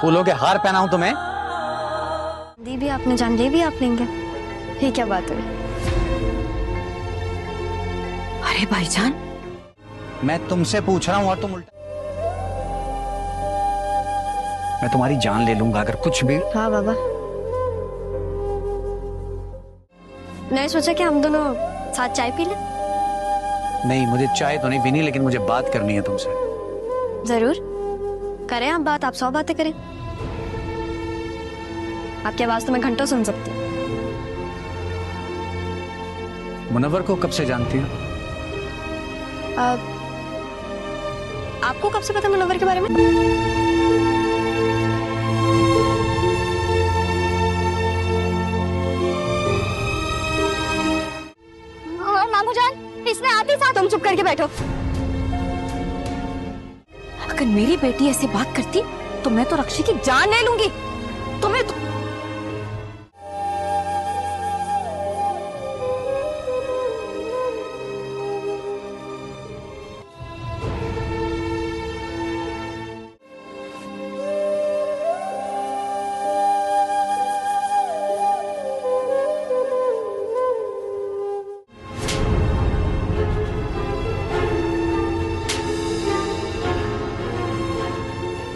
फूलों के हार पहनाऊं तुम्हें? दी भी आपने, जान ले भी आप लेंगे। ये क्या बात हुई? अरे भाईजान, मैं तुमसे पूछ रहा हूं और तुम उल्टा। मैं तुम्हारी जान ले लूंगा अगर कुछ भी। हाँ बाबा, मैंने सोचा कि हम दोनों साथ चाय पी लें। नहीं, मुझे चाय तो नहीं पीनी, लेकिन मुझे बात करनी है तुमसे। जरूर करें आप बात, आप 100 बातें करें। आपकी आवाज तो मैं घंटों सुन सकती हूँ। मुनव्वर को कब से जानती हो? आपको कब से पता मुनव्वर के बारे में? मामू जान, इसमें आते साथ तुम चुप करके बैठो। अगर मेरी बेटी ऐसे बात करती तो मैं तो रक्षी की जान ले लूंगी। तुम्हें तो...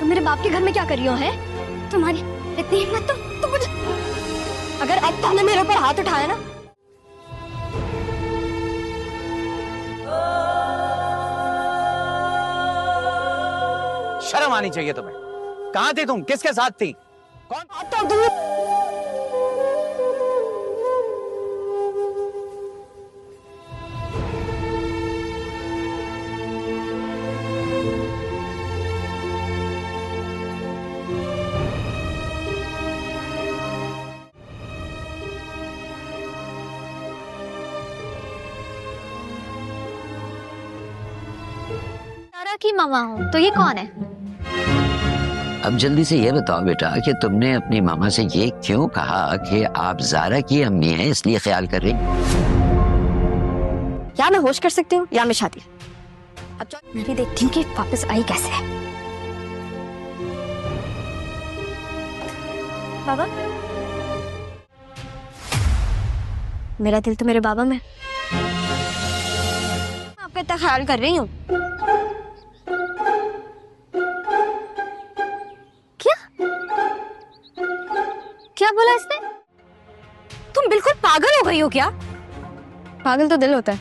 मेरे बाप के घर में क्या कर रही हो? है तुम्हारी इतनी हिम्मत तो मुझे, अगर अब तुमने मेरे ऊपर हाथ उठाया ना। शर्म आनी चाहिए तुम्हें। कहां थी तुम? किसके साथ थी? कौन? तो दूर। की मामा हूँ, तो ये कौन है? अब जल्दी से ये बताओ बेटा कि तुमने अपनी मामा से ये क्यों कहा कि आप ज़ारा की अम्मी हैं, इसलिए ख्याल कर रही? या मैं होश कर सकती हूँ या मैं शादी। अब मैं भी देखती हूँ कि वापस आई कैसे है। बाबा, मेरा दिल तो मेरे बाबा में। आपका इतना ख्याल कर रही हूँ। क्या बोला इसने? तुम बिल्कुल पागल हो गई हो क्या? पागल तो दिल होता है।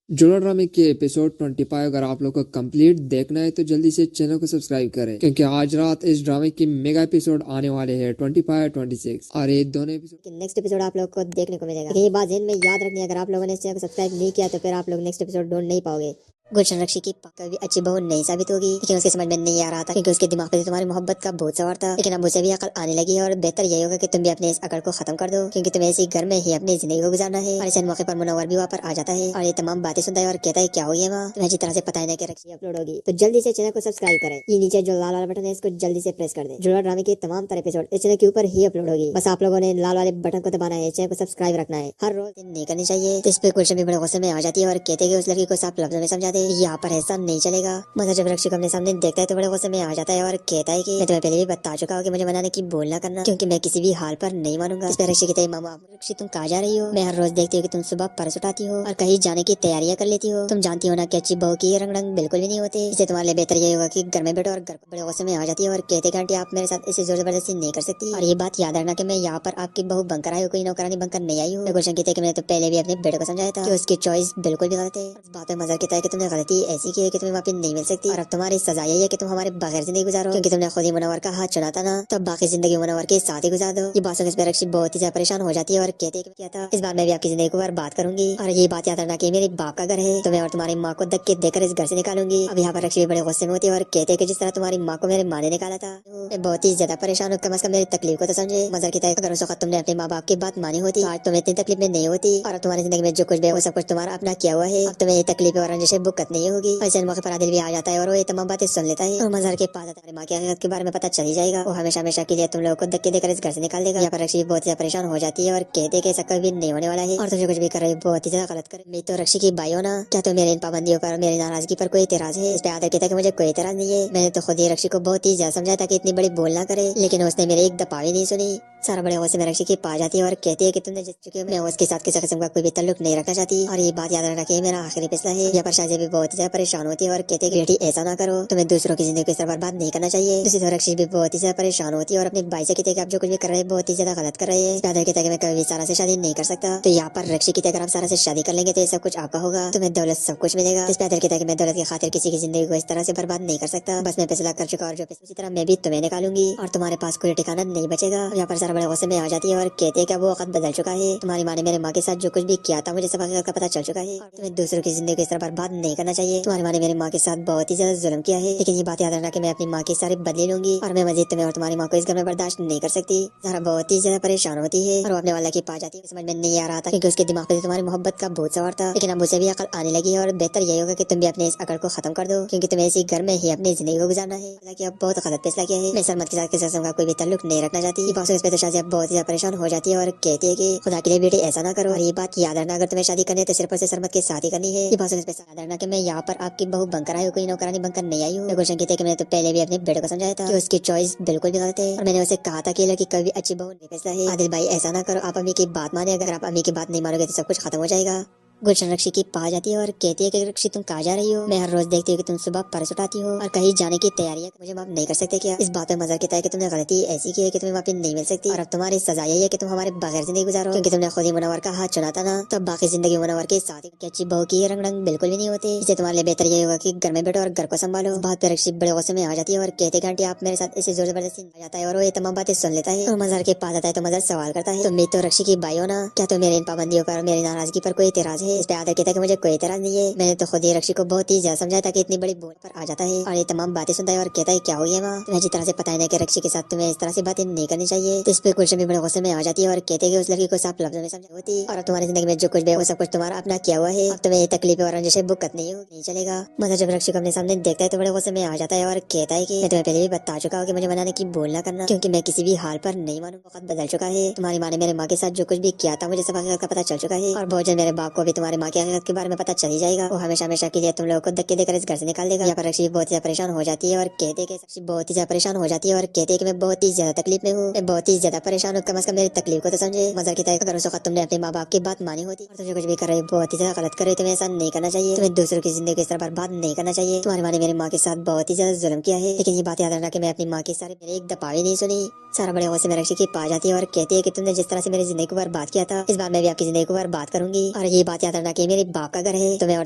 जुड़ा ड्रामे के एपिसोड 25 अगर आप लोग को कंप्लीट देखना है तो जल्दी से चैनल को सब्सक्राइब करें, क्योंकि आज रात इस ड्रामे की मेगा एपिसोड आने वाले हैं 25, 26 और ये दोनों एपिसोड। नेक्स्ट एपिसोड आप लोग को देखने को मिलेगा। ये बात ज़हन में याद रखनी है, अगर आप लोगों ने इस चैनल को सब्सक्राइब नहीं किया तो फिर आप लोग नेक्स्ट एपिसोड ढूंढ नहीं पाओगे। गुलशन रक्षी की कभी अच्छी बहू नहीं साबित होगी, लेकिन उसके समझ में नहीं आ रहा था क्योंकि उसके दिमाग पे तुम्हारी मोहब्बत का भूत सवार था। लेकिन अब उसे भी अकल आने लगी है और बेहतर यही होगा कि तुम भी अपने इस अकल को खत्म कर दो, क्योंकि तुम्हें इसी घर में ही अपनी जिंदगी को गुजारना है। और इस मौके पर मुनव्वर भी वहाँ पर आ जाता है और ये तमाम बातें सुनता है और कहता है क्या हुई है वहाँ, तुम्हें अच्छी तरह से पता है कि रक्षी अपलोड होगी। तो जल्दी से चैनल को सब्सक्राइब करें। ये नीचे जो लाल वाला बटन है इसको जल्दी से प्रेस कर दें। जुड़ा ड्रामे के तमाम तरह एपिसोड इस चैनल के ऊपर ही अपलोड होगी। बस आप लोगों ने लाल वाले बटन को दबाना है, चैनल को सब्सक्राइब रखना है। हर रोज नहीं करनी चाहिए। तो इस पे गुलशन भी बड़े गुस्से में आ जाती है और कहते हैं कि उस लड़की को साफ लफ्जों में समझा दे, यहाँ पर ऐसा नहीं चलेगा। मगर जब रक्षी को अपने सामने देखता है तो बड़े गुस्से में आ जाता है और कहता है कि मैं तुम्हें पहले भी बता चुका हूँ कि मुझे मनाने की भूल ना करना, क्योंकि मैं किसी भी हाल पर नहीं मानूंगा। इस पर रक्षी कहते हैं मामा रक्षी तुम कहाँ जा रही हो? मैं हर रोज देखती हूँ कि तुम सुबह परस उठाती हो और कहीं जाने की तैयारियां कर लेती हो। तुम जानती हो ना कि अच्छी बहू की रंग रंग बिल्कुल भी नहीं होते। इसे तुम्हारे लिए बेहतर यही होगा कि घर में बैठो। और घर बड़े गुस्से में आ जाती है और कहते हैं आंटी आप मेरे साथ इसे जोर जबरदस्ती नहीं कर सकती। और ये बात याद रखना कि मैं यहाँ पर आपकी बहू बनकर आई हूँ, कोई नौकरानी बनकर नहीं आई हूँ। गुलशन कहते हैं कि मैंने तो पहले भी अपने बेटे को समझाया था कि उसकी चॉइस बिल्कुल भी गलत है। इस बात में मजा कहता है कि तुमने गलती ऐसी की है कि तुम्हें वापस नहीं मिल सकती और अब तुम्हारी सजा यही है कि तुम हमारे बगैर जिंदगी गुजारो, क्योंकि तुमने खुद ही मुनव्वर का हाथ चुना था ना, तो बाकी जिंदगी मुनव्वर के साथ ही गुजार दो। ये बात सुनकर रक्षी बहुत ही ज्यादा परेशान हो जाती है और कहते हैं कि क्या था इस बार मैं भी आपकी जिंदगी को बर्बाद करूंगी। और ये बात याद रखना कि मेरे बाप का घर है, तुम्हें और तुम्हारी माँ को धक्के देकर इस घर से निकालूंगी। अब यहाँ पर रक्षी भी बड़े गुस्से में होती है और कहते हैं कि जिस तरह तुम्हारी माँ को मेरे माँ ने निकाला था मैं बहुत ही ज्यादा परेशान हूँ, कम से कम मेरी तकलीफ को तो समझे। मजर कहता है अगर उस वक्त तुमने अपने माँ बाप की बात मानी होती आज तुम्हें इतनी तकलीफ में नहीं होती और अब तुम्हारी जिंदगी में जो कुछ भी वो सब कुछ तुम्हारा अपना किया हुआ है। अब तुम्हें ये तकलीफ और रंजिशें बुक बुक्कत नहीं होगी। ऐसे मौके पर आदिल भी आ जाता है और वो ये तमाम बातें सुन लेता है और मजार के पास आता है। माँ की हकीकत के बारे में पता चल ही जाएगा। वो हमेशा हमेशा के लिए तुम लोगों को धक्के देकर इस घर से निकाल देगा। यहाँ पर रक्षी बहुत ज्यादा परेशान हो जाती है और कहते कि ऐसा कभी नहीं होने वाला है और तुझे कुछ भी कर रही बहुत ही ज्यादा गलत कर। मैं तो रक्षी की भाई हो ना, क्या तो मेरी इन पाबंदियों पर मेरी नाराजगी पर कोई इतराज है? इस पे आदर कहता है कि मुझे कोई इतराज नहीं है। मैंने तो खुद ही रक्षी को बहुत ही ज्यादा समझाया था कि इतनी बड़ी बोल ना करे, लेकिन उसने मेरी एक दफा भी नहीं सुनी। सारा बड़े गुस्से में रक्षी की पा जाती है और कहती है कि तुमने जिस चुके मैं उसके साथ किसी किस्म का कोई भी ताल्लुक नहीं रखना चाहती और ये बात याद रखना कि मेरा आखिरी फैसला है। यहाँ पर शाजी भी बहुत ज्यादा परेशान होती है और कहते हैं कि बेटी ऐसा ना करो, तुम्हें दूसरों की जिंदगी को इस तरह बर्बाद नहीं करना चाहिए। दूसरी तरफ रक्षी भी बहुत ही ज्यादा परेशान होती है और अपने भाई से कहते हैं कि आप जो कुछ भी कर रहे हैं बहुत ही ज्यादा गलत कर रहे हैं। कहते हैं कि मैं कभी सारा से शादी नहीं कर सकता। तो यहाँ पर रक्षी की अगर आप सारा से शादी कर लेंगे तो सब कुछ आपका होगा, तुम्हें दौलत सब कुछ मिलेगा। इस पे कहता है कि मैं दौलत की खातिर किसी की जिंदगी को इस तरह से बर्बाद नहीं कर सकता। बस मैं फैसला कर चुका और जो इसी तरह मैं भी तुम्हें निकालूंगी और तुम्हारे पास कोई ठिकाना नहीं बचेगा। यहाँ पर सारा बड़े गुस्से में आ जाती है और कहते हैं कि वो वक्त बदल चुका है। तुम्हारी माँ ने मेरे माँ के साथ जो कुछ भी किया था मुझे सब हकीकत का पता चल चुका है। तुम्हें दूसरों की जिंदगी को इस तरह बर्बाद नहीं करना चाहिए। तुम्हारी माँ ने मेरी माँ के साथ बहुत ही ज्यादा जुल्म किया है, लेकिन ये बात याद रखना कि मैं अपनी माँ की सारी बदली लूंगी और मैं मजीद तुम्हें और तुम्हारी माँ को इस घर में बर्दाश्त नहीं कर सकती। जरा बहुत ही ज्यादा परेशान होती है और वो अपने वाला की पा जाती है। समझ में नहीं आ रहा था क्योंकि उसके दिमाग पे तुम्हारी मोहब्बत का भूत सवार था, लेकिन अब उसे भी अकल आने लगी है और बेहतर यही होगा कि तुम भी अपने इस अकल को खत्म कर दो क्योंकि तुम्हें इसी घर में ही अपनी जिंदगी को गुजारना है। हालांकि अब बहुत गलत फैसला किया है। मैं सरमत के साथ किसी किस्म का कोई भी ताल्लुक नहीं रखना चाहती। इस पे तो शादी बहुत ज्यादा परेशान हो जाती है और कहती है कि खुदा के लिए बेटे ऐसा ना करो और ये बात याद रखना अगर तुम्हें शादी करनी है तो सिर्फ और सिर्फ सरमत के साथ ही करनी है। ये बात याद रखना कि मैं यहाँ पर आपकी बहू बनकर आई हूँ, कोई नौकरानी बनकर नहीं आई हूँ। गुलशन कहते हैं कि मैंने तो पहले भी अपने बेटे को समझाया था कि उसकी चॉइस बिल्कुल भी गलत है और मैंने उसे कहा था कि लड़की कभी अच्छी बहू नहीं फैसला है। आदिल भाई ऐसा ना करो, आप अम्मी की बात माने। अगर आप अम्मी की बात नहीं मानोगे तो सब कुछ खत्म हो जाएगा। गुलशन रक्षी की पा जाती है और कहती है कि रक्षी तुम कहाँ जा रही हो? मैं हर रोज देखती हूँ कि तुम सुबह पर्स उठाती हो और कहीं जाने की तैयारी मुझे माफ नहीं कर सकते क्या? इस बात में मजाक कहता है कि तुमने गलती ऐसी की है कि तुम्हें माफी नहीं मिल सकती और अब तुम्हारी सजा यही है कि तुम हमारे बगैर जिंदगी गुजारो क्योंकि तुमने खुद ही मुनव्वर का हाथ चुना था ना, तो बाकी जिंदगी मुनव्वर के साथ ही अच्छी बहू की रंग रंग बिल्कुल भी नहीं होते। इससे तुम्हारे लिए बेहतर यही होगा कि घर में बैठो और घर को संभालो। बात पर रक्षी बड़े गुस्से में आ जाती है और कहते हैं आंटी आप मेरे साथ ऐसे जोर जबरदस्ती आ जाता है और वो ये तमाम बातें सुन लेता है और मजार के पास आता है तो मजार सवाल करता है तो मैं तो रक्षी की भाई हो ना, क्या तो मेरी इन पाबंदियों पर मेरी नाराजगी पर कोई इतराज है? इस पे आदर कहता है मुझे कोई इतराज नहीं है। मैंने तो खुद ही रक्षी को बहुत ही ज्यादा समझाया था कि इतनी बड़ी बोल पर आ जाता है और ये तमाम बातें सुनता है और कहता है क्या हो गया माँ, तुम्हें अच्छी तरह से पता है ना कि रक्षी के साथ तुम्हें इस तरह से बातें नहीं करनी चाहिए। तो इस पे गुलशन भी बड़े गुस्से में आ जाती है और कहते हैं कि उस लड़की को साफ लफ्जों में समझा होती और अब तुम्हारी जिंदगी में जो कुछ भी वो सब कुछ तुम्हारा अपना किया हुआ है। अब तुम्हें ये तकलीफ और रंजिश बुक्कत नहीं चलेगा। मजा जब रक्षी को अपने सामने देखता है तो बड़े गुस्से में आ जाता है और कहता है कि मैं तुम्हें पहले भी बता चुका हूँ कि मुझे मनाने की बोल ना करना क्योंकि मैं किसी भी हाल पर नहीं मानूं। वक्त बदल चुका है। तुम्हारी माँ ने मेरे माँ के साथ जो कुछ भी किया था मुझे सब हकीकत का पता चल चुका है और बहुत जल्द मेरे बाप को भी तुम्हारी माँ की हकीकत के बारे में पता चल ही जाएगा। वो हमेशा हमेशा के लिए तुम लोगों को धक्के देकर इस घर से निकाल देगा। यहाँ पर रक्षी बहुत ज्यादा परेशान हो जाती है और कहते हैं कि रक्षी बहुत ही ज्यादा परेशान हो जाती है और कहते हैं कि मैं बहुत ही ज्यादा तकलीफ में हूँ, मैं बहुत ही ज्यादा परेशान हूँ, कम से कम मेरी तकलीफ को तो समझे। मजार की तरह अगर उस वक्त तुमने अपने माँ बाप की बात मानी होती और तुझे कुछ भी कर रही बहुत ही ज्यादा गलत कर रही, तुम्हें ऐसा नहीं करना चाहिए। तुम्हें दूसरों की जिंदगी इस तरह बर्बाद नहीं करना चाहिए। तुम्हारी माँ ने मेरी माँ के साथ बहुत ही ज्यादा जुल्म किया है, लेकिन ये बात याद रखना कि मैं अपनी माँ की सारी मेरी एक दफा भी नहीं सुनी। सारा बड़े गुस्से में रक्षी की पा जाती है और कहती है कि तुमने जिस तरह से मेरी जिंदगी को बर्बाद किया था इस बार मैं भी आपकी जिंदगी को बर्बाद करूंगी और ये बात याद रखना कि मेरे बाप का घर है, तुम्हें और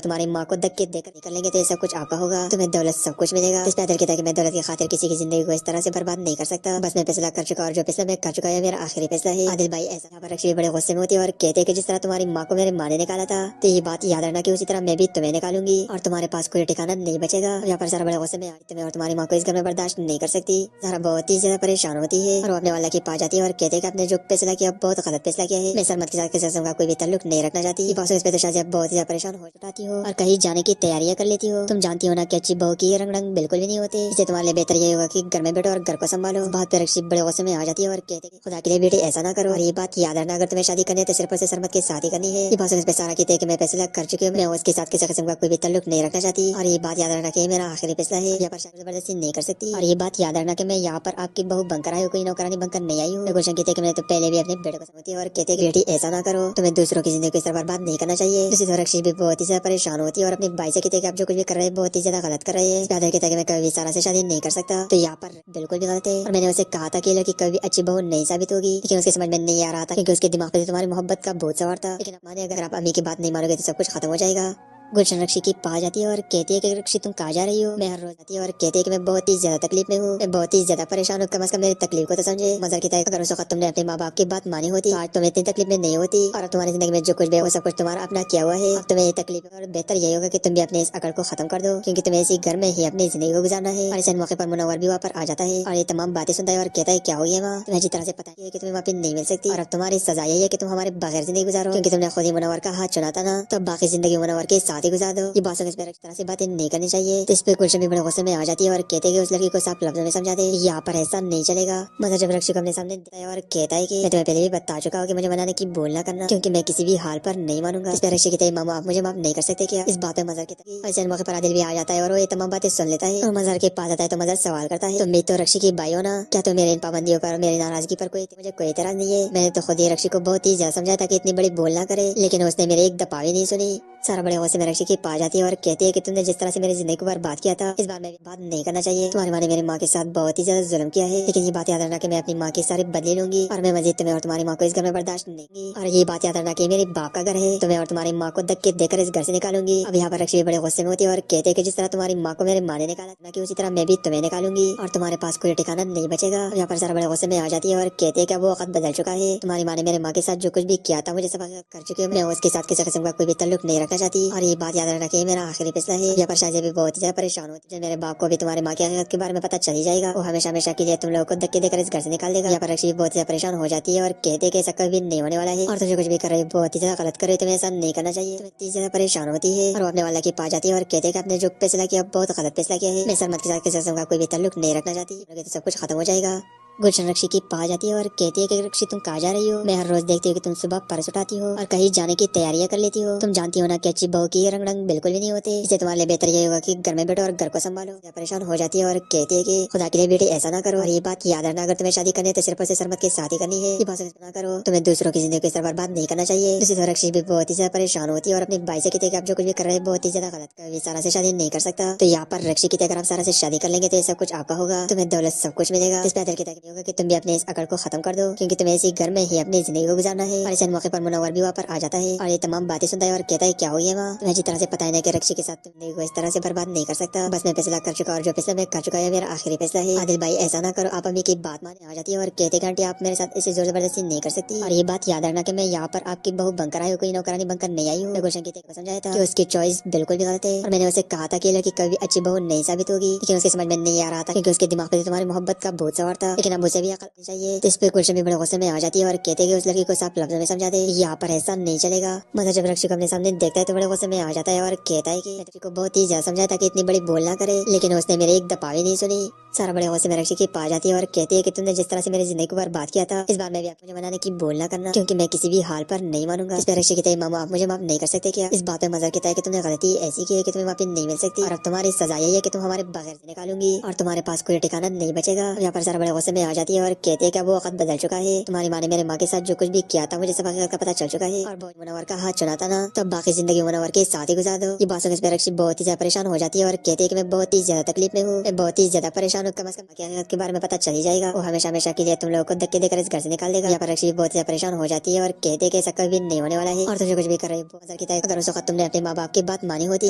तुम्हारी माँ को धक्के देकर निकलेंगे तो सब कुछ आपका होगा, तुम्हें दौलत सब कुछ मिलेगा। इस पे आदिल कहता है कि मैं दौलत की खातिर किसी की जिंदगी को इस तरह से बर्बाद नहीं कर सकता। बस मैं फैसला कर चुका और जो फैसला मैं कर चुका है मेरा आखिरी फैसला है। आदिल भाई ऐसा पर रक्षी बड़े गुस्से में होती है और कहते हैं कि जिस तरह तुम्हारी माँ को मेरे माँ ने निकाला था तो ये बात याद रखना कि उसी तरह मैं भी तुम्हें निकालूंगी और तुम्हारे पास कोई ठिकाना नहीं बचेगा। यहाँ पर सारा बड़े गुस्से में तुम्हें और तुम्हारी माँ को इस घर में बर्दाश्त नहीं कर सकती। सारा बहुत ही ज्यादा परेशान होती है और वो अपने वाला की पा जाती है और कहते हैं कि आपने जो फैसला किया बहुत गलत फैसला किया है। मैं सरमत के साथ किसी किस्म का कोई भी ताल्लुक नहीं रखना चाहती। इस पे तो शायद बहुत ही ज्यादा परेशान हो जाती हो और कहीं जाने की तैयारियां कर लेती हो। तुम जानती हो ना कि अच्छी बहू की रंग रंग बिल्कुल भी नहीं होते। इससे तुम्हारे लिए बेहतर ये होगा कि घर में बैठो और घर को संभालो। बात पे रक्षी बड़े गुस्से में आ जाती है और कहते हैं खुदा के लिए बेटे ऐसा ना करो और ये बात याद रखना अगर तुम्हें शादी करनी है तो सिर्फ और सिर्फ सरमत के साथ ही करनी है। ये बात पे सारा कहते हैं कि मैं फैसला कर चुकी हूँ, मैं उसके साथ किसी किस्म का कोई भी ताल्लुक नहीं रखना चाहती और ये बात याद रखना कि मेरा आखिरी फैसला है। यहाँ पर जबरदस्ती नहीं कर सकती और ये बात याद रखना कि मैं यहाँ पर आपकी बहू बनकर आई हूँ, कोई नौकरानी बनकर नहीं आई हूँ। गुलशन कहते हैं कि मैंने तो पहले भी अपने बेटे को समझती है और कहते हैं कि बेटी ऐसा ना करो, तुम्हें दूसरों की जिंदगी को इस तरह बर्बाद नहीं करना चाहिए। दूसरी तरफ रक्षी भी बहुत ही ज्यादा परेशान होती है और अपने भाई से कहते हैं कि आप जो कुछ भी कर रहे हैं बहुत ही ज्यादा गलत कर रहे हैं। कहता है कि मैं कभी सारा से शादी नहीं कर सकता, तो यहाँ पर बिल्कुल भी गलत है और मैंने उसे कहा था कि लड़की कभी अच्छी बहू नहीं साबित होगी, लेकिन उसके समझ में नहीं आ रहा था क्योंकि उसके दिमाग पे तुम्हारी मोहब्बत का भूत सवार था। लेकिन माने अगर आप अम्मी की बात नहीं मानोगे तो सब कुछ खत्म हो जाएगा। गुलशन रक्षी की पा जाती है और कहती है कि रक्षी तुम कहाँ जा रही हो? मैं हर रोज आती है और कहती है कि मैं बहुत ही ज्यादा तकलीफ में हूँ, मैं बहुत ही ज्यादा परेशान हूँ, कम से कम मेरी तकलीफ को तो समझे। मजार की तरह अगर उस वक्त तुमने अपने माँ बाप की बात मानी होती आज तुम्हें इतनी तकलीफ में नहीं होती और अब तुम्हारी जिंदगी में जो कुछ भी वो सब कुछ तुम्हारा अपना किया हुआ है। अब तुम्हें ये तकलीफ और बेहतर यही होगा कि तुम भी अपने इस अकड़ को खत्म कर दो क्योंकि तुम्हें इसी घर में ही अपनी जिंदगी को गुजारना है। और इस मौके पर मुनव्वर भी वहाँ पर आ जाता है और ये तमाम बातें सुनता है और कहता है क्या हो गया माँ, तुम्हें अच्छी तरह से पता है कि तुम्हें वापस नहीं मिल सकती और अब तुम्हारी सजा यही है कि तुम हमारे बगैर जिंदगी गुजारो क्योंकि तुमने खुद ही मुनव्वर का हाथ चुना था ना, तो बाकी जिंदगी मुनव्वर के साथ साथ ही गुजार दो। ये बातों इस तरह से बातें नहीं करनी चाहिए। तो इस पे गुलशन भी बड़े गुस्से में आ जाती है और कहते हैं कि उस लड़की को साफ लफ्जों में समझा दे, यहाँ पर ऐसा नहीं चलेगा। मजहर जब रक्षी को अपने सामने देता है और कहता है कि मैं तुम्हें पहले भी बता चुका हूँ कि मुझे मनाने की बोलना करना, क्योंकि मैं किसी भी हाल पर नहीं मानूंगा। इस पे रक्षी कहते हैं मामा आप मुझे माफ नहीं कर सकते क्या? इस बात में मजहर कहता है। ऐसे मौके पर आदिल भी आ जाता है और वो ये तमाम बातें सुन लेता है और मजहर के पास आता है तो मजहर सवाल करता है, तो मैं तो रक्षी की भाई हो ना, क्या तो मेरे इन पाबंदियों पर मेरी नाराजगी पर मुझे कोई एतराज नहीं है? मैंने तो खुद ही रक्षी को बहुत ही ज्यादा समझाया था कि इतनी बड़ी बोल ना करे, लेकिन उसने मेरी एक दफा भी नहीं सुनी। सारा बड़े गुस्से में रक्षी के पास जाती है और कहती है कि तुमने जिस तरह से मेरी जिंदगी को बर्बाद किया था, इस बार में बात नहीं करना चाहिए। तुम्हारी माँ ने मेरी माँ के साथ बहुत ही ज्यादा जुल्म किया है, लेकिन ये बात याद रखना कि मैं अपनी माँ की सारी बदली लूंगी और मैं मजीद तुम्हें और तुम्हारी माँ को इस घर में बर्दाश्त नहीं करूंगी। और ये बात याद रखना कि मेरे बाप का घर है, तुम्हें और तुम्हारी माँ को धक्के देकर इस घर से निकालूंगी। अब यहाँ पर रक्षी बड़े गुस्से में होती है और कहते हैं कि जिस तरह तुम्हारी माँ को मेरे माँ ने निकाला कि उसी तरह मैं भी तुम्हें निकालूंगी और तुम्हारे पास कोई ठिकाना नहीं बचेगा। यहाँ पर सारा बड़े गुस्से में आ जाती है और कहते हैं कि वो वक्त बदल चुका है, तुम्हारी माँ ने मेरे माँ के साथ जो कुछ भी किया था मुझे सब कर चुकी हूँ, मैं उसके साथ किसी किस्म का कोई भी ताल्लुक नहीं रखना चाहती। और ये बात याद रखना कि मेरा आखिरी फैसला है। यहाँ पर शादी भी बहुत ही ज्यादा परेशान होती है। मेरे बाप को भी तुम्हारी माँ की हकीकत के बारे में पता चल ही जाएगा, वो हमेशा हमेशा के लिए तुम लोगों को धक्के देकर इस घर से निकाल देगा। यहाँ पर रक्षी बहुत ज्यादा परेशान हो जाती है और कहते हैं कि ऐसा कभी नहीं होने वाला है और तुझे कुछ भी कर रही बहुत ही ज्यादा गलत कर रही, तुम्हें ऐसा नहीं करना चाहिए। तुम इतनी ज्यादा परेशान होती है और अपने वाला की पा जाती है और कहते हैं कि आपने जो फैसला किया बहुत गलत फैसला किया है, मैं सरमत के साथ किसी किस्म का कोई भी ताल्लुक नहीं रखना चाहती, तो सब कुछ खत्म हो जाएगा। गुलशन रक्षी की पास जाती है और कहती है कि रक्षी तुम कहाँ जा रही हो? मैं हर रोज देखती हूँ कि तुम सुबह पर्स उठाती हो और कहीं जाने की तैयारियां कर लेती हो। तुम जानती हो ना कि अच्छी बहू की रंग रंग बिल्कुल भी नहीं होते, इसलिए तुम्हारे लिए बेहतर ये होगा कि घर में बैठो और घर को संभालो। परेशान हो जाती है और कहती है कि खुदा के लिए बेटे ऐसा ना करो और ये बात याद रखना, अगर तुम्हें शादी करनी है तो सिर्फ और सिर्फ सरमत के साथ ही करनी है, ये बात ना करो, तुम्हें दूसरों की जिंदगी को इस तरह बर्बाद नहीं करना चाहिए। दूसरी तरफ रक्षी भी बहुत ही ज्यादा परेशान होती है और अपने भाई से कहती है कि आप जो कुछ भी कर रहे हैं बहुत ही ज्यादा गलत, कभी सारा से शादी नहीं कर सकता। तो यहाँ पर रक्षी की अगर आप सारा से शादी कर लेंगे तो ये सब कुछ आपका होगा, तुम्हें दौलत सब कुछ मिलेगा। इस पर होगा कि तुम भी अपने अकड़ को खत्म कर दो, क्योंकि तुम्हें इसी घर में ही अपनी जिंदगी को गुजारना है। और इस मौके पर मुनव्वर भी वहाँ पर आ जाता है और ये तमाम बातें सुनता है और कहता है क्या हुई है माँ, तुम्हें जिस तरह से पता है कि रक्षी के साथ जिंदगी को इस तरह से बर्बाद नहीं कर सकता, बस मैं फैसला कर चुका और जो फैसला मैं कर चुका है मेरा आखिरी फैसला है। आदिल भाई ऐसा ना करो, आप अम्मी की बात माने। आ जाती है और कहते हैं आंटी आप मेरे साथ इसे जोर जबरदस्ती नहीं कर सकती और ये बात याद रखना कि मैं यहाँ पर आपकी बहू बनकर आई हूँ, कोई नौकरानी बनकर नहीं आई हूँ। गुलशन की समझाया था कि उसकी चॉइस बिल्कुल भी गलत है और मैंने उसे कहा था कि लड़की कभी अच्छी बहू नहीं साबित होगी, लेकिन उसके समझ में नहीं आ रहा था क्योंकि उसके दिमाग पे तुम्हारी मोहब्बत का भूत सवार था, लेकिन अब उसे भी अकल चाहिए। इस पे गुलशन भी बड़े गुस्से में आ जाती है और कहते हैं कि उस लड़की को साफ लफ्जों में समझा दे, यहाँ पर ऐसा नहीं चलेगा। मजहर जब रक्षी को अपने सामने देखता है तो बड़े गुस्से में आ जाता है और कहता है कि रक्षी को बहुत ही ज्यादा समझाया था कि इतनी बड़ी बोल ना करे, लेकिन उसने मेरी एक दफा भी नहीं सुनी। सारा बड़े गुस्से में रक्षी की पा जाती है और कहती है कि तुमने जिस तरह से मेरी जिंदगी को बर्बाद किया था, इस बार मैं भी मुझे मनाने की बोल ना करना, क्योंकि मैं किसी भी हाल पर नहीं मानूंगा। इस पर रक्षी कहते हैं मामा आप मुझे माफ नहीं कर सकते क्या? इस बात में मजहर कहता है कि तुमने गलती ऐसी की है कि तुम्हें माफी नहीं मिल सकती और अब तुम्हारी सजा यही है कि तुम हमारे बगैर से निकालूंगी और तुम्हारे पास कोई ठिकाना नहीं बचेगा। यहाँ पर सारा बड़े गुस्से में आ जाती है और कहते हैं कि वो वक्त बदल चुका है, तुम्हारी माँ ने मेरे माँ के साथ जो कुछ भी किया था मुझे सब का पता चल चुका है और बहुत मुनव्वर का हाथ चुना था ना, तब बाकी जिंदगी मुनव्वर के साथ ही गुजार दो। ये बात सुनकर रक्षी बहुत ही ज्यादा परेशान हो जाती है और कहती है कि मैं बहुत ही ज्यादा तकलीफ में हूँ, मैं बहुत ही ज्यादा परेशान हूँ, कम से कम के बारे में पता चल ही जाएगा, वो हमेशा हमेशा के लिए तुम लोगों को धक्के देकर इस घर से निकाल देगा। यहाँ पर रक्षी बहुत ज्यादा परेशान हो जाती है और कहते हैं कि ऐसा कभी नहीं होने वाला है और तुझे कुछ भी कर रही है। अगर उस वक्त तुमने अपने माँ बाप की बात मानी होती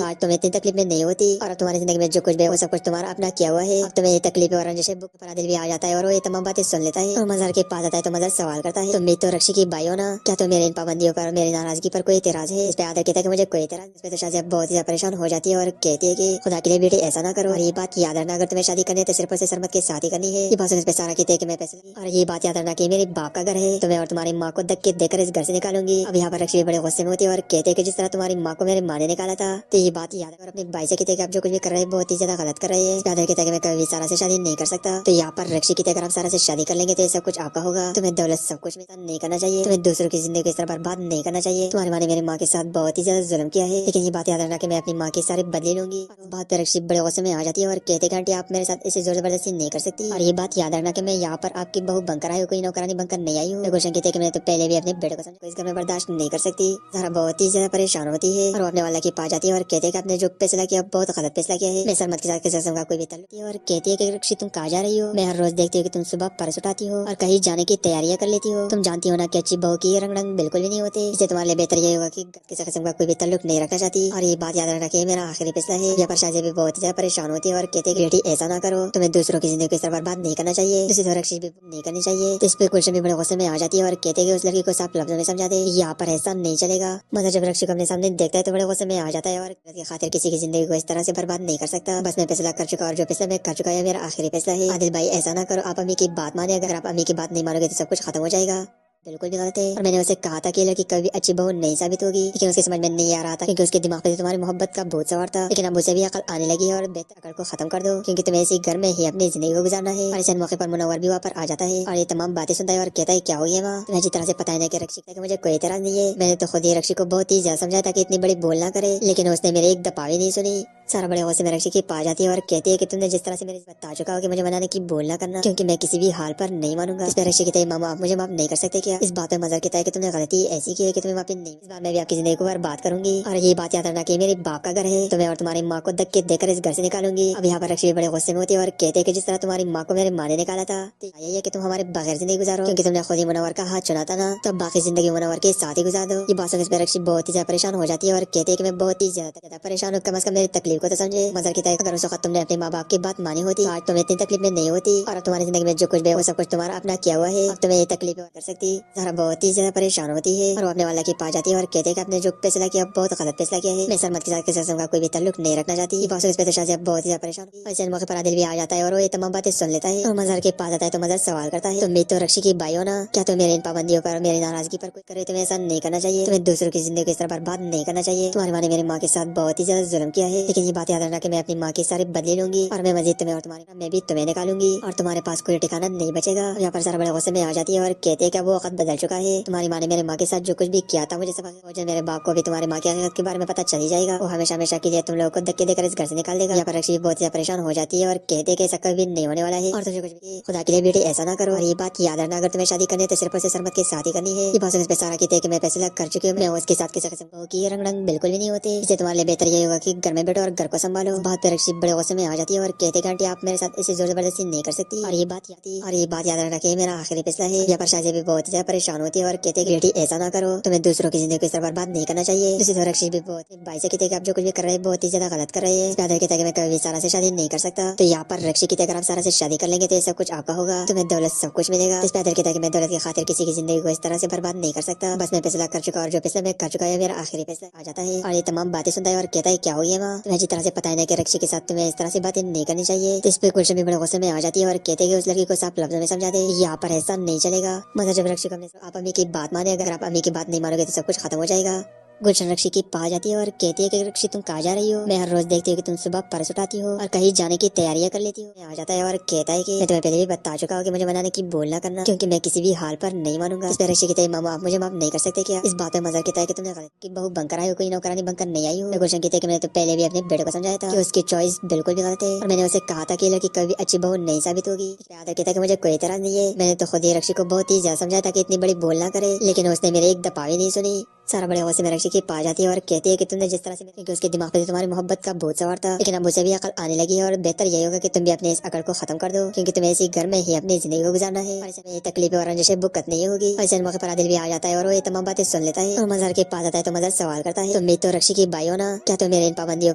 आज तुम्हें इतनी तकलीफ में नहीं होती और अब तुम्हारी जिंदगी में जो कुछ भी वो सब कुछ तुम्हारा अपना किया हुआ है। अब तुम्हें ये तकलीफ और जैसे बुक पर आदिल भी आ जाता है और वो ये तमाम बातें सुन लेता है और मजहर के पास आता है तो मजहर सवाल करता है, तुम भी तो रक्षी की भाई हो ना, क्या तो मेरे इन पाबंदियों पर मेरी नाराजगी पर कोई एतराज है? इस पे आदिल कहता है कि मुझे कोई एतराज। इस पे तो शादी बहुत ही परेशान हो जाती है और कहती है कि खुदा के लिए बेटे ऐसा ना करो और ये बात याद रखना, अगर तुम्हें शादी करनी है तो सिर्फ और सिर्फ सरमत के साथ ही करनी है। ये बात इस पे सारा कहते हैं कि मैं पैसे और ये बात याद रखना कि मेरे बाप का घर है, तुम्हें और तुम्हारी माँ को धक्के देकर इस घर से निकालूंगी। अब यहाँ पर रक्षी बड़े गुस्से में होती है और कहते हैं कि जिस तरह तुम्हारी माँ को मेरे माँ ने निकाला था, तो ये बात याद और अपने भाई से कहते हैं कि आप जो कुछ भी कर रहे हैं बहुत ही ज्यादा गलत कर रहे हैं। कहते हैं कि मैं कभी सारा से शादी नहीं कर सकता। तो यहाँ पर रक्षी की अगर आप सारा से शादी कर लेंगे तो सब कुछ आपका होगा, तुम्हें दौलत सब कुछ नहीं करना चाहिए, तुम्हें दूसरों की जिंदगी को इस तरह बर्बाद नहीं करना चाहिए। तुम्हारी माँ ने मेरी माँ के साथ बहुत ही ज्यादा जुल्म किया है, लेकिन ये बात याद रखना कि मैं अपनी माँ की सारी बदली लूंगी। बात पे रक्षी बड़े गुस्से में आ जाती है और कहते हैं कि आप मेरे साथ इसे जोर जबरदस्ती नहीं कर सकती और ये बात याद रखना कि मैं यहाँ पर आपकी बहू बनकर आई हूँ, कोई नौकरानी बनकर नहीं आई हूँ। गुलशन कहते हैं कि मैं तो पहले भी अपने बेटे को समझ इस घर में बर्दाश्त नहीं कर सकती। जरा बहुत ही ज्यादा परेशान होती है और वो अपने वाला की पा जाती है और कहते हैं कि आपने जो फैसला किया बहुत गलत फैसला किया है, मैं सरमत के साथ किसी किस्म का कोई भी ताल्लुक नहीं। और कहती है कि रक्षी तुम कहाँ जा रही हो? मैं हर रोज देखती हूँ कि तुम सुबह पर्स उठाती हो और कहीं जाने की तैयारियां कर लेती हो। तुम जानती हो ना कि अच्छी बहू की रंग रंग बिल्कुल भी नहीं होते, इसलिए तुम्हारे लिए बेहतर ये होगा कि किसी किस्म का कोई भी ताल्लुक नहीं रखना चाहती और ये बात याद रखना कि मेरा आखिरी फैसला है। यहाँ पर शादी भी बहुत ज्यादा परेशान होती है और कहते हैं कि बेटी ऐसा ना करो, तुम्हें दूसरों की जिंदगी को इस तरह बर्बाद नहीं करना चाहिए, दूसरी तरफ रक्षी भी नहीं करनी चाहिए। तो इस पे गुलशन भी बड़े गुस्से में आ जाती है और कहते हैं कि उस लड़की को साफ लफ्जों में समझा दे, यहाँ पर ऐसा नहीं चलेगा। मजहर जब रक्षी को अपने सामने देखता है तो बड़े गुस्से में आ जाता है और की खातिर किसी की जिंदगी को इस तरह से बर्बाद नहीं कर सकता, बस मैं फैसला कर चुका और जो फैसला मैं कर चुका है मेरा आखिरी फैसला है। आदिल भाई ऐसा ना करो, आप अम्मी की बात माने, अगर आप अम्मी की बात नहीं मानोगे तो सब कुछ खत्म हो जाएगा। बिल्कुल भी गलत है और मैंने उसे कहा था कि ये लड़की कभी अच्छी बहू नहीं साबित होगी, लेकिन उसके समझ में नहीं आ रहा था क्योंकि उसके दिमाग पे तुम्हारी मोहब्बत का भूत सवार था। लेकिन अब उसे भी अकल आने लगी है और बेहतर अकल को खत्म कर दो क्योंकि तुम्हें इसी घर में ही अपनी जिंदगी को गुजारना है। और इस मौके पर मुनव्वर भी वहाँ पर आ जाता है और ये तमाम बातें सुनता है और कहता है क्या हो गया माँ, तुम्हें अच्छी तरह से पता है कि रक्षी का मुझे कोई एतराज नहीं है। मैंने तो खुद ही रक्षी को बहुत ही ज्यादा समझाया था कि इतनी बड़ी बोल ना करे, लेकिन उसने मेरे एक दफा भी नहीं सुनी। सारा बड़े गौसे में रक्षी की पा जाती है और कहती है कि तुमने जिस तरह से मेरे बता चुका हो कि मुझे मनाने की बोल ना करना क्योंकि मैं किसी भी हाल पर नहीं मानूंगा। इस पर रक्षी कहते हैं मामा आप मुझे माफ नहीं कर सकते क्या? इस बात में मजाक कहता है कि तुमने गलती ऐसी की है कि तुम्हें माफी नहीं, इस बार मैं भी आपकी जिंदगी को बर्बाद करूंगी। और ये बात याद रखना कि मेरे बाप का घर है, तुम्हें और तुम्हारी माँ को धक्के देकर इस घर से निकालूंगी। अब यहाँ पर रक्षी बड़े गुस्से में होती है और कहते हैं कि जिस तरह तुम्हारी माँ को मेरे माँ ने निकाला था तो यही है कि तुम हमारे बगैर जिंदगी गुजारो क्योंकि तुमने खुद ही मुनव्वर का हाथ चुना था ना, तो बाकी जिंदगी मुनव्वर के साथ ही गुजार दो। ये बात सुनकर रक्षी बहुत ही ज्यादा परेशान हो जाती है और कहते हैं कि मैं बहुत ही ज्यादा परेशान हूँ, कम से कम मेरी तकलीफ को तो समझे। मजर कहता है अगर उस वक्त तुमने अपने माँ बाप की बात मानी होती आज तुम्हें इतनी तकलीफ में नहीं होती और अब तुम्हारी जिंदगी में जो कुछ भी है वो सब कुछ तुम्हारा अपना किया हुआ है, अब तुम्हें ये तकलीफ कर सकती। जरा बहुत ही ज्यादा परेशान होती है और वो अपने वाला की पा जाती है और कहते हैं कि आपने जो फैसला किया बहुत गलत फैसला किया है, मैं सरमत के साथ किसी किस्म का कोई भी ताल्लुक नहीं रखना चाहती। इस पे तो शायद बहुत ही ज्यादा परेशान हुई। ऐसे मौके पर आदिल भी आ जाता है और वो ये तमाम बातें सुन लेता है और मजहर के पास आता है तो मजहर सवाल करता है तुम भी तो रक्षी की भाई हो ना, क्या तुम मेरे इन पाबंदियों पर मेरी नाराजगी पर कुछ करे? तुम्हें ऐसा नहीं करना चाहिए, तुम्हें दूसरों की जिंदगी को इस तरह बर्बाद नहीं करना चाहिए। तुम्हारी माँ ने मेरी माँ के साथ बहुत ही ज्यादा जुल्म किया है, लेकिन ये बात याद रखना कि मैं अपनी माँ की सारी बदली लूंगी और मैं मजीद तुम्हें और तुम्हारे मैं भी तुम्हें निकालूंगी और तुम्हारे पास कोई ठिकाना नहीं बचेगा। यहाँ पर सारा बड़े गुस्से में आ जाती है और कहते हैं कि वो वक्त बदल चुका है, तुम्हारी माँ ने मेरे माँ के साथ जो कुछ भी किया था मुझे मुझे मेरे बाप को भी तुम्हारे माँ की हकीकत के बारे में पता चल ही जाएगा, वो हमेशा हमेशा के लिए तुम लोगों को धक्के देकर इस घर से निकाल देगा। यहाँ पर रक्षी बहुत ज्यादा परेशान हो जाती है और कहते हैं कि ऐसा कभी नहीं होने वाला है और तुझे कुछ भी खुदा के लिए बेटी ऐसा ना करो। और ये बात याद रखना अगर तुम्हें शादी करनी है तो सिर्फ और सिर्फ सरमत के साथ ही करनी है। ये बात पे सारा कहते हैं कि मैं फैसला कर चुकी हूँ, मैं उसके साथ किसी किस्म की रंग रंग बिल्कुल भी नहीं होते, इससे तुम्हारे लिए बेहतर ये होगा कि घर में बैठो और घर को संभालो। बात पे रक्षी बड़े गुस्से में आ जाती है और कहते हैं आंटी आप मेरे साथ इसे जोर जबरदस्ती नहीं कर सकती और ये बात याद रखना कि मेरा आखिरी फैसला है। यहाँ पर शादी भी बहुत ज्यादा परेशान होती है और कहते हैं बेटी ऐसा ना करो, तुम्हें दूसरों की जिंदगी को इस तरह बर्बाद नहीं करना चाहिए। दूसरी तरफ रक्षी भी बहुत भाई से कहते हैं कि आप जो कुछ भी कर रहे हैं बहुत ही ज्यादा गलत कर रहे हैं। कहते हैं कि मैं कभी सारा से शादी नहीं कर सकता, तो यहाँ पर रक्षी कहते अगर आप सारा से शादी कर लेंगे तो सब कुछ आपका होगा, तुम्हें दौलत सब कुछ मिलेगा। इस पैदल कहता है कि मैं दौलत की खातिर किसी की जिंदगी को इस तरह से बर्बाद नहीं कर सकता, बस मैं फैसला कर चुका और जो फैसला मैं कर चुका है मेरा आखिरी फैसला आ जाता है। और ये तमाम बातें सुनता है और कहता है क्या हो गया माँ, तुम्हें अच्छी तरह से पता है कि रक्षी के साथ तुम्हें इस तरह से बातें नहीं करनी चाहिए। तो इस पे गुलशन भी बड़े गुस्से में आ जाती है और कहते हैं कि उस लड़की को साफ लफ्जों में समझा दे, यहाँ पर ऐसा नहीं चलेगा। मतलब जब रक्षी को आप अम्मी की बात माने, अगर आप अम्मी की बात नहीं मानोगे तो सब कुछ खत्म हो जाएगा। गुलशन रक्षी की पा जाती है और कहती है कि रक्षी तुम कहाँ जा रही हो, मैं हर रोज देखती हूँ कि तुम सुबह पर्स उठाती हो और कहीं जाने की तैयारियां कर लेती हो। आ जाता है और कहता है कि मैं तुम्हें पहले भी बता चुका हूँ कि मुझे मनाने की बोल ना करना क्योंकि मैं किसी भी हाल पर नहीं मानूंगा। इस पर रक्षी कहते हैं मामा आप मुझे माफ नहीं कर सकते क्या? इस बात में मजाक कहता है कि तुमने गलत की बहू बनकर आई हो, कोई नौकरानी बनकर नहीं आई हो। गुलशन कहते हैं कि मैंने तो पहले भी अपने बेटे को समझाया था कि उसकी चॉइस बिल्कुल भी गलत है और मैंने उसे कहा था कि लड़की कभी अच्छी बहू नहीं साबित होगी। आदर कहता है कि मुझे कोई एतराज नहीं है, मैंने तो खुद ही रक्षी को बहुत ही ज्यादा समझाया था कि इतनी बड़ी बोल ना करे, लेकिन उसने मेरे एक दफा भी नहीं सुनी। सारा बड़े गुस्से में रक्षी की पा जाती है और कहती है कि तुमने जिस तरह से क्योंकि उसके दिमाग पे तुम्हारी मोहब्बत का भूत सवार था, लेकिन अब उसे भी अकल आने लगी है और बेहतर यही होगा कि तुम भी अपने इस अकल को खत्म कर दो क्योंकि तुम्हें इसी घर में ही अपनी जिंदगी को गुजारना है और इसमें तकलीफ और रंजिशें बुकत नहीं होगी। ऐसे मौके पर आदिल भी आ जाता है और वो ये तमाम बातें सुन लेता है और मजहर के पास आता है तो मजहर सवाल करता है तुम भी तो रक्षी की भाई हो ना, क्या तुम मेरे इन पाबंदियों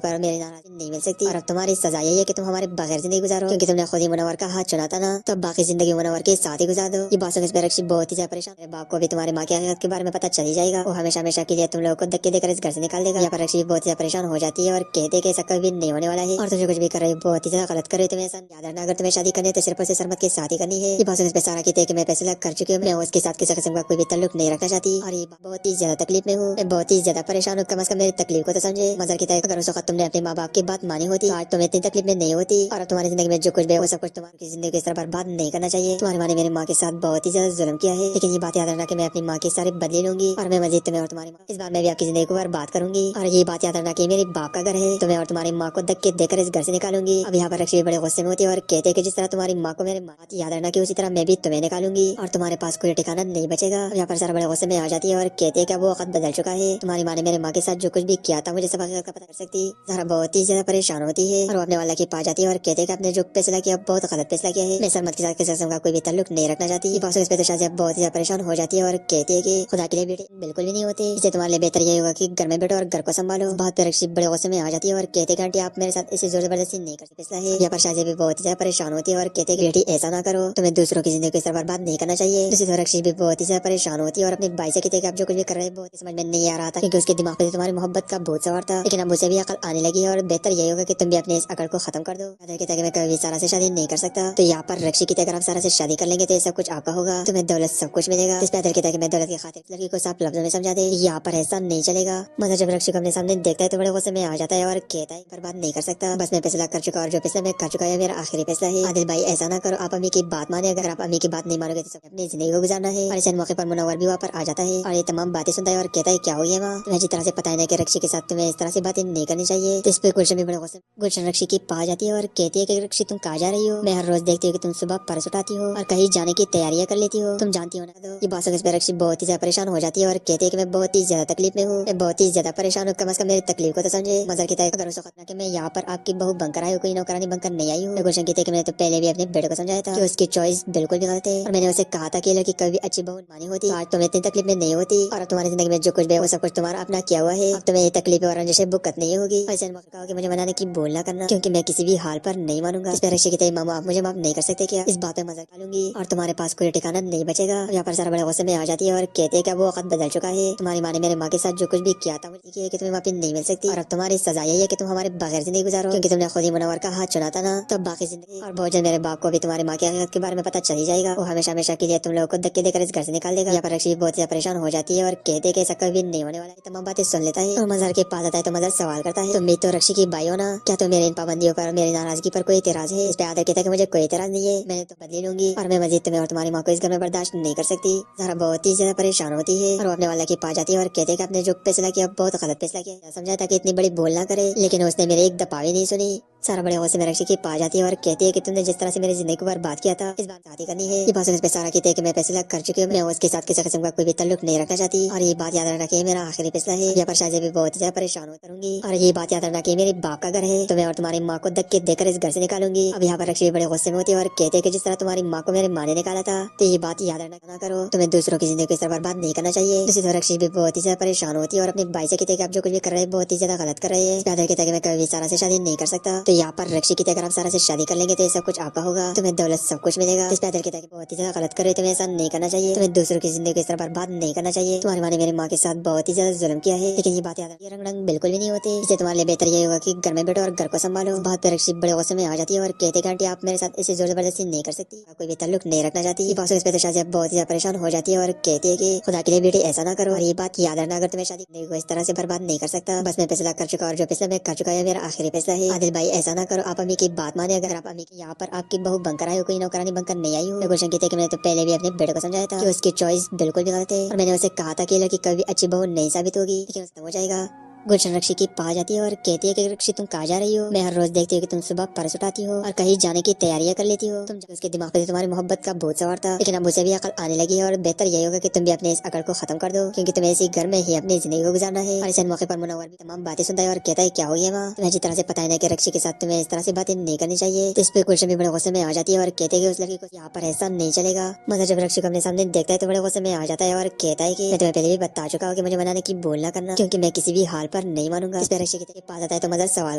पर मेरी नाराजगी नहीं मिल सकती और अब तुम्हारी सजा यही है कि तुम हमारे बगैर जिंदगी गुजारो क्योंकि तुमने खुद ही मुनव्वर का हाथ चुना था ना, तो बाकी जिंदगी मुनव्वर के साथ ही गुजार दो। ये बात सुनकर रक्षी बहुत ही ज्यादा परेशान, मेरे बाप को भी तुम्हारी माँ की हकीकत के बारे में पता चल ही जाएगा, वो हमेशा हमेशा के लिए तुम लोगों को धक्के देकर इस घर से निकाल देगा। यहाँ पर रक्षी बहुत ज्यादा परेशान हो जाती है और कहते हैं कि ऐसा कभी नहीं होने वाला है और तुझे कुछ भी कर रही बहुत ही ज्यादा गलत कर रही हो, तुम्हें ऐसा याद रखना अगर तुम्हें शादी करनी है तो सिर्फ और सिर्फ सरमत के साथ ही करनी है। ये बात सुनकर सारा कहते हैं कि मैं फैसला कर चुकी हूँ, मैं उसके साथ किसी किस्म का कोई भी ताल्लुक नहीं रखना चाहती और ये बहुत ही ज्यादा तकलीफ में हूँ, मैं बहुत ही ज्यादा परेशान हूँ, कम से कम मेरी तकलीफ को तो समझे। मजर कहता है अगर उस वक्त तुमने अपने माँ बाप की बात मानी होती आज तुम्हें इतनी तकलीफ में नहीं होती और तुम्हारी जिंदगी में जो कुछ भी है वो सब कुछ तुम्हारी जिंदगी की तरह बर्बाद नहीं करना चाहिए। तुम्हारी माँ ने मेरी माँ के साथ बहुत ही ज्यादा जुल्म किया है, लेकिन ये बात याद रखना कि मैं अपनी माँ की सारी बदली लूंगी और मैं मजीद तुम्हें और तुम्हारी माँ इस बार मैं भी आपकी जिंदगी को बर्बाद करूंगी। और ये बात याद रखना कि मेरे बाप का घर है, तुम्हें और तुम्हारी माँ को धक्के देकर इस घर से निकालूंगी। अब यहाँ पर रक्षी बड़े गुस्से में होती है और कहते हैं कि जिस तरह तुम्हारी माँ को मेरे माँ याद रखना कि उसी तरह मैं भी तुम्हें निकालूंगी और तुम्हारे पास कोई ठिकाना नहीं बचेगा। यहाँ पर सारा बड़े गुस्से में आ जाती है और कहते हैं कि वो वक्त बदल चुका है, तुम्हारी माँ ने मेरे माँ के साथ जो कुछ भी किया था मुझे सब का पता कर सकती। जरा बहुत ही ज्यादा परेशान होती है और वो अपने वाला की पा जाती है और कहते हैं कि आपने जो फैसला किया बहुत गलत फैसला किया है, मैं सरमत के साथ किसी किस्म का कोई भी ताल्लुक नहीं रखना चाहती। इस पे तो शायद बहुत ही ज्यादा परेशान हो जाती है और कहती है कि खुदा के लिए बेटी बिल्कुल भी नहीं होती। होती, इससे तुम्हारे लिए बेहतर यही होगा कि घर में बैठो और घर को संभालो। बात पे रक्षी बड़े गुस्से में आ जाती है और कहते हैं आंटी आप मेरे साथ इसे जोर जबरदस्ती नहीं कर सकते है। यहाँ पर शादी भी बहुत ही ज्यादा परेशान होती है और कहते हैं बेटी ऐसा ना करो, तुम्हें दूसरों की जिंदगी को बर्बाद नहीं करना चाहिए। दूसरी तरफ रक्षी भी बहुत ही ज्यादा परेशान होती है और अपने भाई से कहते हैं कि आप जो कुछ भी कर रहे हैं बहुत समझ में नहीं आ रहा था, क्योंकि उसके दिमाग पे तुम्हारी मोहब्बत का बहुत सवार था। लेकिन अब उसे भी अकल आने लगी है और बेहतर यही होगा कि तुम भी अपने इस अकल को खत्म कर दो। कहता है कि मैं कभी सारा से शादी नहीं कर सकता। तो यहाँ पर रक्षी की अगर आप सारा से शादी कर लेंगे तो सब कुछ आपका होगा, तुम्हें दौलत सब कुछ मिलेगा। इस पे कहता है कि मैं दौलत की खातिर लड़की को साफ लफ्जों में समझा दे, यहाँ पर ऐसा नहीं चलेगा। मजा जब रक्षी को अपने सामने देखता है तो बड़े गुस्से में आ जाता है और कहता है बर्बाद नहीं कर सकता, बस मैं फैसला कर चुका और जो फैसला मैं कर चुका है मेरा आखिरी फैसला है। आदिल भाई ऐसा ना करो, आप अम्मी की बात माने, अगर आप अम्मी की बात नहीं मानोगे तो सब अपनी जिंदगी को गुजारना है। और इस मौके पर मुनव्वर भी वहाँ पर आ जाता है और ये तमाम बातें सुनता है और कहता है क्या हुई है माँ, तुम्हें जिस तरह से पता है कि रक्षी के साथ तुम्हें इस तरह से बातें नहीं करनी चाहिए। तो इस पे गुलशन भी बड़े गुस्से गुलशन रक्षी की पास जाती है और कहती है कि रक्षी तुम कहाँ जा रही हो, मैं हर रोज देखती हूँ कि तुम सुबह परस उठाती हो और कहीं जाने की तैयारियां कर लेती हो, तुम जानती हो ना। तो ये बात सुनकर इस पे रक्षी बहुत ही ज्यादा परेशान हो जाती है और कहती है कि मैं बहुत ही ज्यादा तकलीफ में हूँ, मैं बहुत ही ज्यादा परेशान हूँ, कम से कम मेरी तकलीफ को तो समझे। मजर कहता है अगर उसे खतना कि मैं यहाँ पर आपकी बहू बनकर आई हूँ, कोई नौकरानी बनकर नहीं आई हूँ। गुलशन कहते हैं कि मैंने तो पहले भी अपने बेटे को समझाया था कि उसकी चॉइस बिल्कुल भी गलत है और मैंने उसे कहा था कि लड़की कभी अच्छी बहू मानी होती, आज तुम्हें इतनी तकलीफ में नहीं होती और अब तुम्हारी जिंदगी में जो कुछ भी है वो सब कुछ तुम्हारा अपना किया हुआ है, अब तुम्हें ये तकलीफ और जैसे बुक्कत नहीं होगी। ऐसे कहा कि मुझे मनाने की बोल ना करना, क्योंकि मैं किसी भी हाल पर नहीं मानूंगा। इस पर रक्षी कहते हैं मामा आप मुझे माफ नहीं कर सकते क्या, इस बात में मजा डालूंगी और तुम्हारे पास कोई ठिकाना नहीं बचेगा। यहाँ पर सारा बड़े गुस्से में आ जाती है और कहते हैं कि वो वक्त बदल चुका है, तुम्हारी माँ ने मेरे माँ के साथ जो कुछ भी किया था मुझे कि तुम्हें वापस नहीं मिल सकती और अब तुम्हारी सजा यही है कि तुम हमारे बगैर जिंदगी गुजारो, क्योंकि तुमने खुद ही मुनव्वर का हाथ चुना था ना, तब बाकी जिंदगी और बहुत जल्द मेरे बाप को भी तुम्हारी माँ की हकीकत के बारे में पता चल ही जाएगा, वो हमेशा हमेशा के लिए तुम लोगों को धक्के देकर इस घर से निकाल देगा। यहाँ पर रक्षी बहुत ज्यादा परेशान हो जाती है और कहते हैं कि ऐसा कभी नहीं होने वाला है। तमाम बातें सुन लेता है और मजहर के पास आता है तो मजहर सवाल करता है तुम भी तो रक्षी की भाई हो ना, क्या तुम मेरे इन पाबंदियों पर मेरी नाराजगी पर कोई एतराज है। इस पे आदर कहता है कि मुझे कोई एतराज नहीं है, मैं तो बदली लूंगी और मैं मजीद तुम्हें और तुम्हारी माँ को इस घर में बर्दाश्त नहीं कर सकती। जरा बहुत ही ज्यादा परेशान होती है और वो अपने वाला की पास जाती है और कहते हैं कि आपने जो फैसला किया बहुत गलत फैसला किया, समझा था कि इतनी बड़ी भूल ना करे, लेकिन उसने मेरे एक दफा भी नहीं सुनी। सारा बड़े गुस्से में रक्षी की पास जाती है और कहती है कि तुमने जिस तरह से मेरी जिंदगी को बर्बाद किया था इस बात शादी करनी है। ये बात पे सारा कहते हैं कि मैं फैसला कर चुकी हूँ, मैं उसके साथ किसी किस्म का कोई भी ताल्लुक नहीं रखना चाहती और ये बात याद रखना कि मेरा आखिरी फैसला है। यहाँ पर शादी भी बहुत ज्यादा परेशान होकर करूंगी और ये बात याद रखना कि मेरे बाप का घर है, तो मैं और तुम्हारी माँ को धक्के देकर इस घर से निकालूंगी। अब यहाँ पर रक्षी बड़े गुस्से में होती है और कहते हैं कि जिस तरह तुम्हारी माँ को मेरी माँ ने निकाला था, तो ये बात याद रखना करो, तुम्हें दूसरों की जिंदगी को इस तरह बर्बाद नहीं करना चाहिए। दूसरी तरफ रक्षी भी बहुत ही ज्यादा परेशान होती है और अपने भाई से कहते हैं कि आप जो कुछ भी कर रहे हैं बहुत ही ज्यादा गलत कर रहे हैं। कहता है कि मैं कभी सारा से शादी नहीं कर सकता। तो यहाँ पर रक्षी अगर आप सारा से शादी कर लेंगे तो सब कुछ आपका होगा, तुम्हें दौलत सब कुछ मिलेगा। इस पे आदिल कहता है कि बहुत ही ज्यादा गलत कर रहे हो, तुम्हें ऐसा नहीं करना चाहिए, तुम्हें दूसरों की जिंदगी को इस तरह बर्बाद नहीं करना चाहिए। तुम्हारी माँ ने मेरी माँ के साथ बहुत ही ज्यादा जुल्म किया है, लेकिन ये बात याद रंग रंग बिल्कुल भी नहीं होती, इसलिए तुम्हारे लिए बेहतर यही होगा कि घर में बैठो और घर को संभालो। बात पे रक्षी बड़े गुस्से में आ जाती है और कहते हैं आंटी आप मेरे साथ इसे जोर जबरदस्ती नहीं कर सकती, कोई भी ताल्लुक नहीं रखना चाहती। बात इस पे तो शादी बहुत ही परेशान हो जाती है और कहती है कि खुदा के लिए बेटे ऐसा ना करो और ये बात याद रखना, अगर तुम्हें शादी को इस तरह से बर्बाद नहीं कर सकता, बस मैं फैसला कर चुका और जो फैसला मैं कर चुका है मेरा आखिरी फैसला है। आदिल भाई ऐसा ना करो, आप अम्मी की बात माने, अगर आप अम्मी यहाँ पर आपकी बहू बनकर आई हो, कोई नौकरानी बनकर नहीं आई हूँ। गुलशन कहते हैं कि मैंने तो पहले भी अपने बेटे को समझाया था कि उसकी चॉइस बिल्कुल भी गलत है और मैंने उसे कहा था कि लड़की कभी अच्छी बहू नहीं साबित होगी, लेकिन उसका हो जाएगा। गुलशन रक्षी की पास जाती है और कहती है कि रक्षी तुम कहाँ जा रही हो, मैं हर रोज देखती हूँ कि तुम सुबह परस उठाती हो और कहीं जाने की तैयारियां कर लेती हो, तुम उसके दिमाग पे तुम्हारी मोहब्बत का बहुत सवार था, लेकिन अब उसे भी अकल आने लगी है और बेहतर यही होगा कि तुम भी अपने इस अकल को खत्म कर दो, क्योंकि तुम्हें इसी घर में ही अपनी जिंदगी को गुजारना है। और इस मौके पर मुनव्वर भी तमाम बातें सुनता है और कहता है क्या हुई है माँ, तुम्हें जिस तरह से पता है कि रक्षी के साथ तुम्हें इस तरह से बातें नहीं करनी चाहिए। तो इस पे गुलशन भी बड़े गुस्से में आ जाती है और कहते हैं कि उस लड़की को यहाँ पर ऐसा नहीं चलेगा। मजा जब रक्षी को अपने सामने देखता है तो बड़े गुस्से में आ जाता है और कहता है कि मैं तुम्हें पहले भी बता चुका हूँ कि मुझे मनाने की बोल ना करना, क्योंकि मैं किसी भी हाल पर नहीं मानूंगा। रक्षी के पास आता है तो मदर सवाल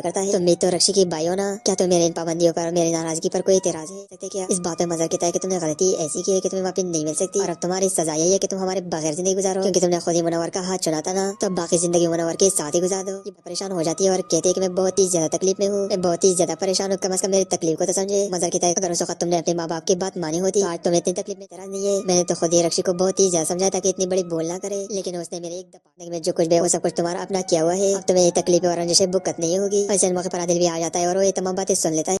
करता है तुम भी तो रक्षी की भाई हो ना, क्या तुम मेरे इन पाबंदियों पर मेरी नाराजगी पर कोई एतराज है क्या। इस बात में मजर कहता है कि तुमने गलती ऐसी की है कि तुम्हें वापस नहीं मिल सकती और अब तुम्हारी सजा यही है कि तुम हमारे बगैर जिंदगी गुजारो, क्योंकि तुमने खुद ही मुनव्वर का हाथ चुना था ना, तो बाकी जिंदगी मुनव्वर के साथ ही गुजार दो। ये परेशान हो जाती है और कहती है कि मैं बहुत ही ज्यादा तकलीफ में हूँ, मैं बहुत ही ज्यादा परेशान हूँ, कम से कम मेरी तकलीफ को तो समझे। मजर कहता है अगर उस वक्त तुमने अपने माँ बाप की बात मानी होती आज तुम्हें इतनी तकलीफ में एतराज नहीं है। मैंने तो खुद ही रक्षी को बहुत ही ज्यादा समझाया था कि इतनी बड़ी बोल ना करे, लेकिन उसने मेरे एक दफा में जो कुछ भी वो सब कुछ तुम्हारा अपना किया हुआ है, अब तुम्हें ये तकलीफ और रंजिशें बुक्कत नहीं होगी। ऐसे मौके पर आदिल भी आ जाता है और वो ये तमाम बातें सुन लेता है।